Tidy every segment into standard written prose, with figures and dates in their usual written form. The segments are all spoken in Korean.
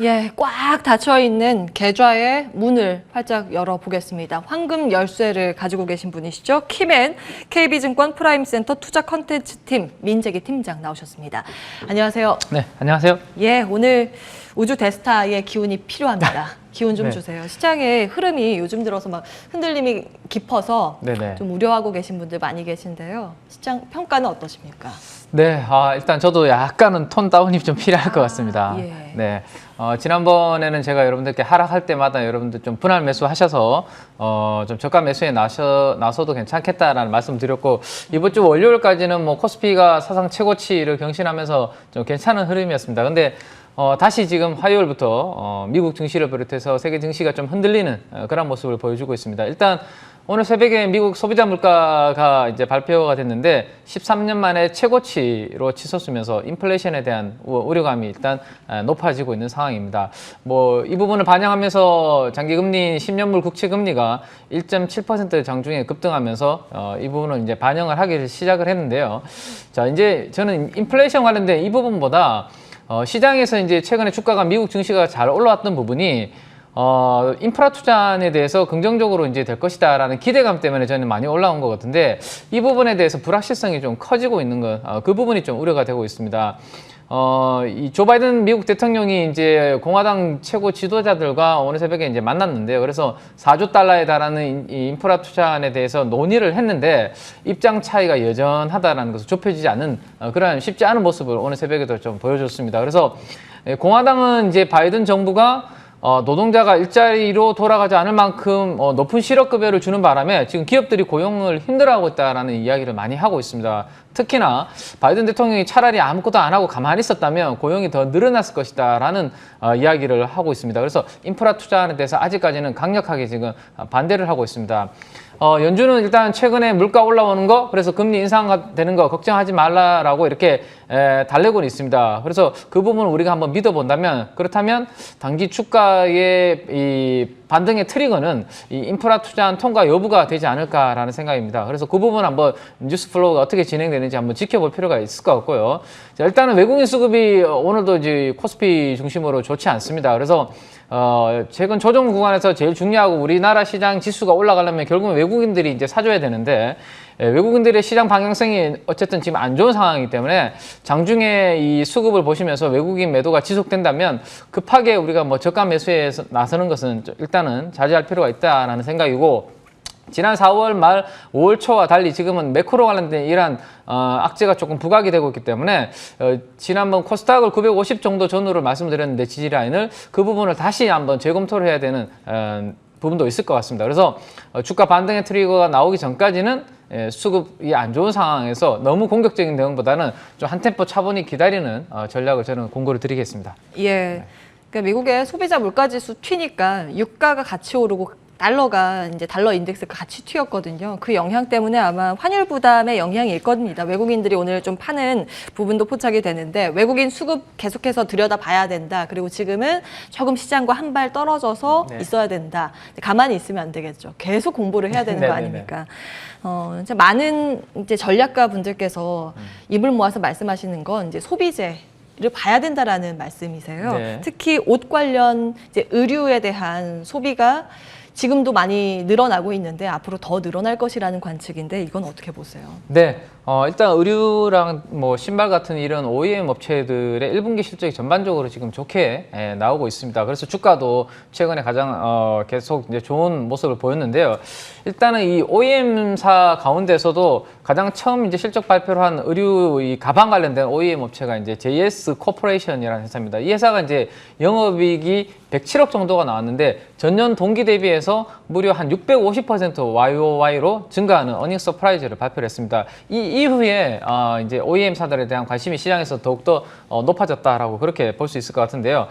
예, 꽉 닫혀있는 계좌의 문을 활짝 열어보겠습니다. 황금 열쇠를 가지고 계신 분이시죠. 키맨 KB증권 프라임센터 투자 컨텐츠팀 민재기 팀장 나오셨습니다. 안녕하세요. 네, 안녕하세요. 예, 오늘 우주 대스타의 기운이 필요합니다. 기운 좀 네. 주세요. 시장의 흐름이 요즘 들어서 막 흔들림이 깊어서 네네. 좀 우려하고 계신 분들 많이 계신데요. 시장 평가는 어떠십니까? 네, 일단 저도 약간은 톤 다운이 좀 필요할 것 같습니다. 예. 네, 지난번에는 제가 여러분들께 하락할 때마다 여러분들 좀 분할 매수하셔서 좀 저가 매수에 나서도 괜찮겠다라는 말씀드렸고, 이번 주 월요일까지는 뭐 코스피가 사상 최고치를 경신하면서 좀 괜찮은 흐름이었습니다. 근데 다시 지금 화요일부터 미국 증시를 비롯해서 세계 증시가 좀 흔들리는 그런 모습을 보여주고 있습니다. 일단 오늘 새벽에 미국 소비자 물가가 이제 발표가 됐는데 13년 만에 최고치로 치솟으면서 인플레이션에 대한 우려감이 일단 높아지고 있는 상황입니다. 뭐 이 부분을 반영하면서 장기금리 10년물 국채 금리가 1.7% 장중에 급등하면서 이 부분을 이제 반영을 하기 시작을 했는데요. 자, 이제 저는 인플레이션 관련된 이 부분보다 시장에서 이제 최근에 주가가 미국 증시가 잘 올라왔던 부분이 인프라 투자에 대해서 긍정적으로 이제 될 것이다라는 기대감 때문에 저는 많이 올라온 것 같은데, 이 부분에 대해서 불확실성이 좀 커지고 있는 것, 그 부분이 좀 우려가 되고 있습니다. 이 조 바이든 미국 대통령이 이제 공화당 최고 지도자들과 오늘 새벽에 이제 만났는데요. 그래서 4조 달러에 달하는 이 인프라 투자안에 대해서 논의를 했는데 입장 차이가 여전하다라는 것을 좁혀지지 않은 그런 쉽지 않은 모습을 오늘 새벽에도 좀 보여줬습니다. 그래서 공화당은 이제 바이든 정부가 노동자가 일자리로 돌아가지 않을 만큼 높은 실업급여를 주는 바람에 지금 기업들이 고용을 힘들어하고 있다는 이야기를 많이 하고 있습니다. 특히나 바이든 대통령이 차라리 아무것도 안 하고 가만히 있었다면 고용이 더 늘어났을 것이다라는 이야기를 하고 있습니다. 그래서 인프라 투자에 대해서 아직까지는 강력하게 지금 반대를 하고 있습니다. 연준은 일단 최근에 물가 올라오는 거, 그래서 금리 인상되는 거 걱정하지 말라라고 이렇게 달래고 있습니다. 그래서 그 부분을 우리가 한번 믿어본다면, 그렇다면 단기 주가의 이 반등의 트리거는 이 인프라 투자 통과 여부가 되지 않을까라는 생각입니다. 그래서 그 부분 한번 뉴스 플로우가 어떻게 진행되는지 한번 지켜볼 필요가 있을 것 같고요. 자, 일단은 외국인 수급이 오늘도 이제 코스피 중심으로 좋지 않습니다. 그래서 최근 조정 구간에서 제일 중요하고 우리나라 시장 지수가 올라가려면 결국은 외국인들이 이제 사줘야 되는데, 외국인들의 시장 방향성이 어쨌든 지금 안 좋은 상황이기 때문에 장중에 이 수급을 보시면서 외국인 매도가 지속된다면 급하게 우리가 뭐 저가 매수에 나서는 것은 일단은 자제할 필요가 있다라는 생각이고, 지난 4월 말 5월 초와 달리 지금은 매크로 관련된 이러한 악재가 조금 부각이 되고 있기 때문에 지난번 코스닥을 950 정도 전후를 말씀드렸는데 지지라인을, 그 부분을 다시 한번 재검토를 해야 되는 부분도 있을 것 같습니다. 그래서 주가 반등의 트리거가 나오기 전까지는 수급이 안 좋은 상황에서 너무 공격적인 대응보다는 좀 한 템포 차분히 기다리는 전략을 저는 공고를 드리겠습니다. 예. 그러니까 미국의 소비자 물가지수 튀니까 유가가 같이 오르고 달러가 이제 달러 인덱스가 같이 튀었거든요. 그 영향 때문에 아마 환율 부담의 영향이 있을 겁니다. 외국인들이 오늘 좀 파는 부분도 포착이 되는데, 외국인 수급 계속해서 들여다봐야 된다. 그리고 지금은 조금 시장과 한 발 떨어져서 있어야 된다. 가만히 있으면 안 되겠죠. 계속 공부를 해야 되는 거 아닙니까? 이제 많은 이제 전략가 분들께서 입을 모아서 말씀하시는 건 이제 소비재 를 봐야 된다라는 말씀이세요. 네. 특히 옷 관련 이제 의류에 대한 소비가 지금도 많이 늘어나고 있는데 앞으로 더 늘어날 것이라는 관측인데, 이건 어떻게 보세요? 네, 일단 의류랑 뭐 신발 같은 이런 OEM 업체들의 1분기 실적이 전반적으로 지금 좋게 나오고 있습니다. 그래서 주가도 최근에 가장 계속 이제 좋은 모습을 보였는데요. 일단은 이 OEM사 가운데서도 가장 처음 이제 실적 발표를 한 의류 이 가방 관련된 OEM 업체가 이제 JS 코퍼레이션이라는 회사입니다. 이 회사가 이제 영업이익이 107억 정도가 나왔는데 전년 동기 대비해서 무려 한 650% YOY로 증가하는 어닝 서프라이즈를 발표를 했습니다. 이 이후에 이제 OEM사들에 대한 관심이 시장에서 더욱더 높아졌다라고 그렇게 볼 수 있을 것 같은데요.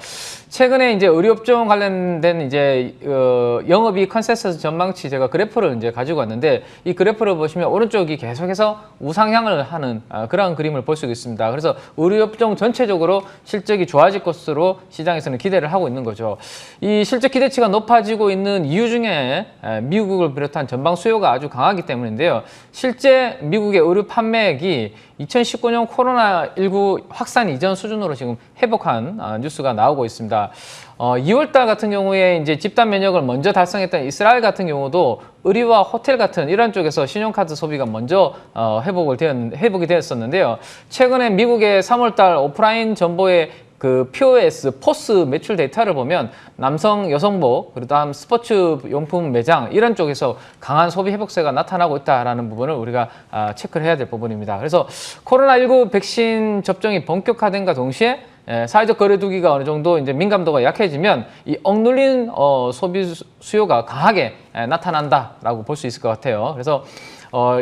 최근에 이제 의료업종 관련된 이제 영업이익 컨센서스 전망치 제가 그래프를 이제 가지고 왔는데, 이 그래프를 보시면 오른쪽이 계속해서 우상향을 하는 그런 그림을 볼 수 있습니다. 그래서 의료업종 전체적으로 실적이 좋아질 것으로 시장에서는 기대를 하고 있는 거죠. 이 실적 기대치가 높아지고 있는 이유 이유 중에 미국을 비롯한 전방 수요가 아주 강하기 때문인데요. 실제 미국의 의류 판매액이 2019년 코로나19 확산 이전 수준으로 지금 회복한 뉴스가 나오고 있습니다. 2월달 같은 경우에 이제 집단 면역을 먼저 달성했던 이스라엘 같은 경우도 의류와 호텔 같은 이런 쪽에서 신용카드 소비가 먼저 회복이 되었었는데요. 최근에 미국의 3월달 오프라인 점포의 그 POS, 포스 매출 데이터를 보면 남성, 여성복, 그다음 스포츠 용품 매장 이런 쪽에서 강한 소비 회복세가 나타나고 있다라는 부분을 우리가 체크를 해야 될 부분입니다. 그래서 코로나19 백신 접종이 본격화된과 동시에 사회적 거리두기가 어느 정도 이제 민감도가 약해지면 이 억눌린 소비 수요가 강하게 나타난다라고 볼 수 있을 것 같아요. 그래서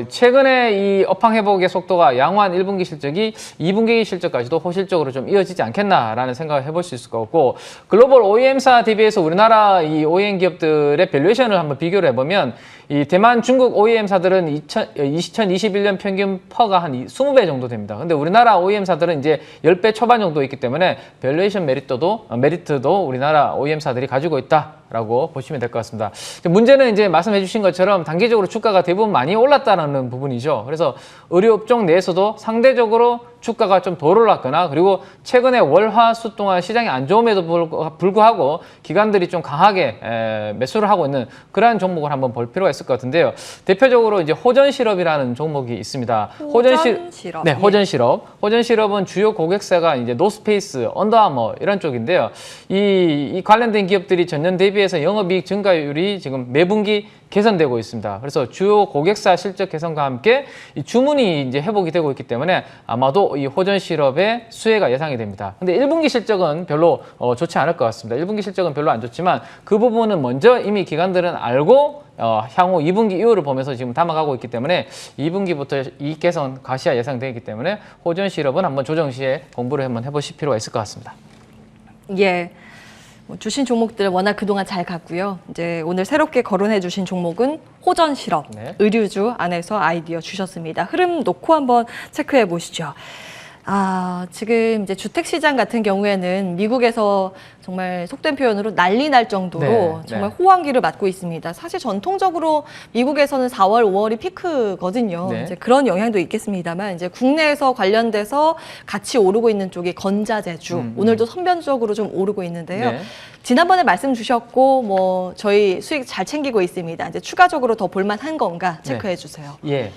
최근에 이 업황 회복의 속도가 양호한 1분기 실적이 2분기 실적까지도 호실적으로 좀 이어지지 않겠나라는 생각을 해볼 수 있을 것 같고, 글로벌 OEM사 대비해서 우리나라 이 OEM 기업들의 밸류에이션을 한번 비교를 해보면 이 대만, 중국 OEM사들은 2021년 평균 퍼가 한 20배 정도 됩니다. 근데 우리나라 OEM사들은 이제 10배 초반 정도 있기 때문에 밸류에이션 메리트도 우리나라 OEM사들이 가지고 있다라고 보시면 될 것 같습니다. 문제는 이제 말씀해 주신 것처럼 단기적으로 주가가 대부분 많이 올랐다는 부분이죠. 그래서 의료업종 내에서도 상대적으로 주가가 좀 덜 올랐거나, 그리고 최근에 월, 화, 수 동안 시장이 안 좋음에도 불구하고 기관들이 좀 강하게 매수를 하고 있는 그러한 종목을 한번 볼 필요가 있을 것 같은데요. 대표적으로 이제 호전시럽이라는 종목이 있습니다. 호전시럽. 네, 호전시럽. 호전시럽은 주요 고객사가 이제 노스페이스, 언더아머 이런 쪽인데요. 이 관련된 기업들이 전년 대비해서 영업이익 증가율이 지금 매분기 개선되고 있습니다. 그래서 주요 고객사 실적 개선과 함께 이 주문이 이제 회복이 되고 있기 때문에 아마도 이 호전시럽의 수혜가 예상이 됩니다. 근데 1분기 실적은 별로 좋지 않을 것 같습니다. 1분기 실적은 별로 안 좋지만 그 부분은 먼저 이미 기관들은 알고 향후 2분기 이후를 보면서 지금 담아가고 있기 때문에 2분기부터 이익 개선 가시화 예상되기 때문에 호전시럽은 한번 조정 시에 공부를 한번 해보실 필요가 있을 것 같습니다. 예. 주신 종목들 워낙 그동안 잘 갔고요. 이제 오늘 새롭게 거론해 주신 종목은 호전시럽, 네. 의류주 안에서 아이디어 주셨습니다. 흐름 놓고 한번 체크해 보시죠. 지금 이제 주택시장 같은 경우에는 미국에서 정말 속된 표현으로 난리 날 정도로 네, 정말 네. 호황기를 맞고 있습니다. 사실 전통적으로 미국에서는 4월, 5월이 피크거든요. 네. 이제 그런 영향도 있겠습니다만, 이제 국내에서 관련돼서 같이 오르고 있는 쪽이 건자재주, 오늘도 선변적으로 좀 오르고 있는데요. 네. 지난번에 말씀 주셨고, 뭐 저희 수익 잘 챙기고 있습니다. 이제 추가적으로 더 볼만한 건가 체크해 주세요. 예.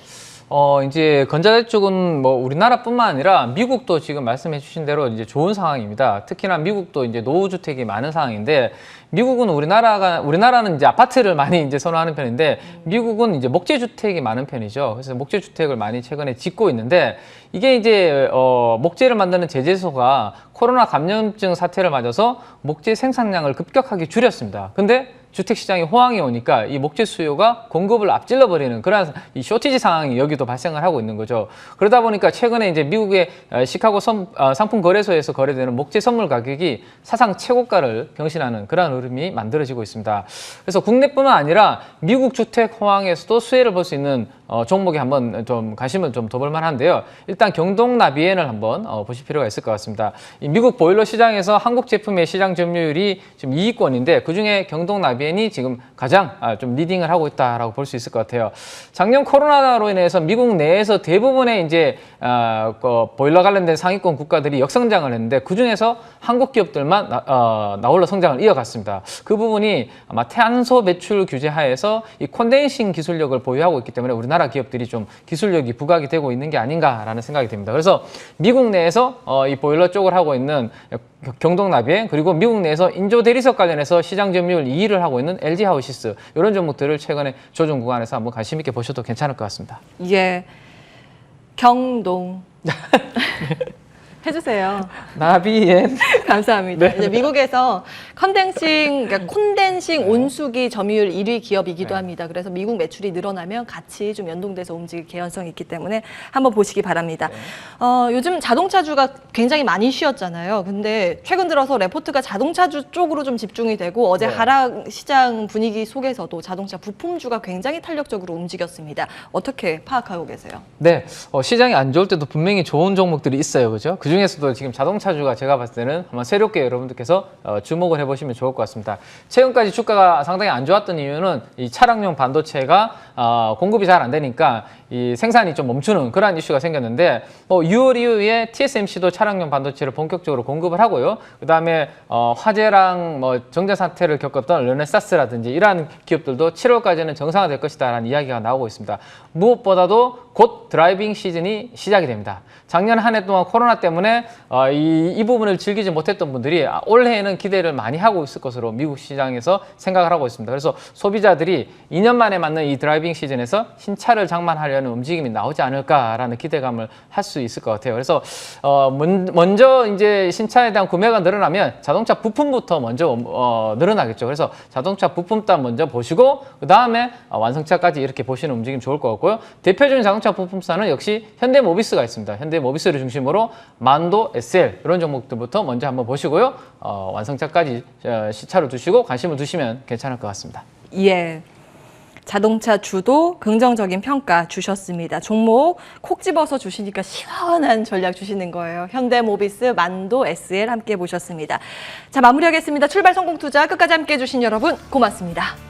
이제 건자재 쪽은 뭐 우리나라뿐만 아니라 미국도 지금 말씀해 주신 대로 이제 좋은 상황입니다. 특히나 미국도 이제 노후주택이 많은 상황인데, 미국은 우리나라는 이제 아파트를 많이 이제 선호하는 편인데, 미국은 이제 목재주택이 많은 편이죠. 그래서 목재주택을 많이 최근에 짓고 있는데, 이게 이제 목재를 만드는 제재소가 코로나 감염증 사태를 맞아서 목재 생산량을 급격하게 줄였습니다. 근데 주택시장에 호황이 오니까 이 목재 수요가 공급을 앞질러 버리는 그런 이 쇼티지 상황이 여기도 발생을 하고 있는 거죠. 그러다 보니까 최근에 이제 미국의 시카고 상품 거래소에서 거래되는 목재 선물 가격이 사상 최고가를 경신하는 그런 흐름이 만들어지고 있습니다. 그래서 국내뿐만 아니라 미국 주택 호황에서도 수혜를 볼 수 있는 종목에 한번 좀 관심을 좀 더 볼 만한데요. 일단 경동나비엔을 한번 보실 필요가 있을 것 같습니다. 이 미국 보일러 시장에서 한국 제품의 시장 점유율이 지금 2위권인데, 그중에 경동나비엔이 지금 가장 좀 리딩을 하고 있다라고 볼 수 있을 것 같아요. 작년 코로나로 인해서 미국 내에서 대부분의 이제 보일러 관련된 상위권 국가들이 역성장을 했는데, 그 중에서 한국 기업들만 나홀로 성장을 이어갔습니다. 그 부분이 아마 탄소 배출 규제 하에서 이 콘덴싱 기술력을 보유하고 있기 때문에 우리나라 기업들이 좀 기술력이 부각이 되고 있는 게 아닌가라는 생각이 듭니다. 그래서 미국 내에서 이 보일러 쪽을 하고 있는 경동나비엔, 그리고 미국 내에서 인조 대리석 관련해서 시장 점유율 2위를 하고 있는 LG 하우시스, 이런 종목들을 최근에 조정 구간에서 한번 관심 있게 보셔도 괜찮을 것 같습니다. 예. 경동. 해주세요. 나비엔. 감사합니다. 네. 이제 미국에서 그러니까 콘덴싱 온수기 점유율 1위 기업이기도 합니다. 그래서 미국 매출이 늘어나면 같이 좀 연동돼서 움직일 개연성이 있기 때문에 한번 보시기 바랍니다. 요즘 자동차주가 굉장히 많이 쉬었잖아요. 근데 최근 들어서 레포트가 자동차주 쪽으로 좀 집중이 되고, 어제 네. 하락 시장 분위기 속에서도 자동차 부품주가 굉장히 탄력적으로 움직였습니다. 어떻게 파악하고 계세요? 네, 시장이 안 좋을 때도 분명히 좋은 종목들이 있어요, 그죠? 그 그 중에서도 지금 자동차주가 제가 봤을 때는 한번 새롭게 여러분들께서 주목을 해보시면 좋을 것 같습니다. 최근까지 주가가 상당히 안 좋았던 이유는 이 차량용 반도체가 공급이 잘 안 되니까 이 생산이 좀 멈추는 그러한 이슈가 생겼는데 6월 이후에 TSMC도 차량용 반도체를 본격적으로 공급을 하고요. 그다음에 화재랑 정제 사태를 겪었던 르네사스라든지 이러한 기업들도 7월까지는 정상화될 것이다라는 이야기가 나오고 있습니다. 무엇보다도 곧 드라이빙 시즌이 시작이 됩니다. 작년 한 해 동안 코로나 때문에 이 부분을 즐기지 못했던 분들이 올해에는 기대를 많이 하고 있을 것으로 미국 시장에서 생각을 하고 있습니다. 그래서 소비자들이 2년 만에 맞는 이 드라이빙 시즌에서 신차를 장만하려는 움직임이 나오지 않을까라는 기대감을 할 수 있을 것 같아요. 그래서 먼저 이제 신차에 대한 구매가 늘어나면 자동차 부품부터 먼저 늘어나겠죠. 그래서 자동차 부품단 먼저 보시고 그 다음에 완성차까지 이렇게 보시는 움직임 좋을 것 같고요. 대표적인 자동차 부품사는 역시 현대모비스가 있습니다. 현대모비스를 중심으로 만도, SL 이런 종목들부터 먼저 한번 보시고요. 완성차까지 시차로 두시고 관심을 두시면 괜찮을 것 같습니다. 예. 자동차 주도 긍정적인 평가 주셨습니다. 종목 콕 집어서 주시니까 시원한 전략 주시는 거예요. 현대모비스, 만도, SL 함께 보셨습니다. 자, 마무리하겠습니다. 출발 성공 투자 끝까지 함께 해주신 여러분 고맙습니다.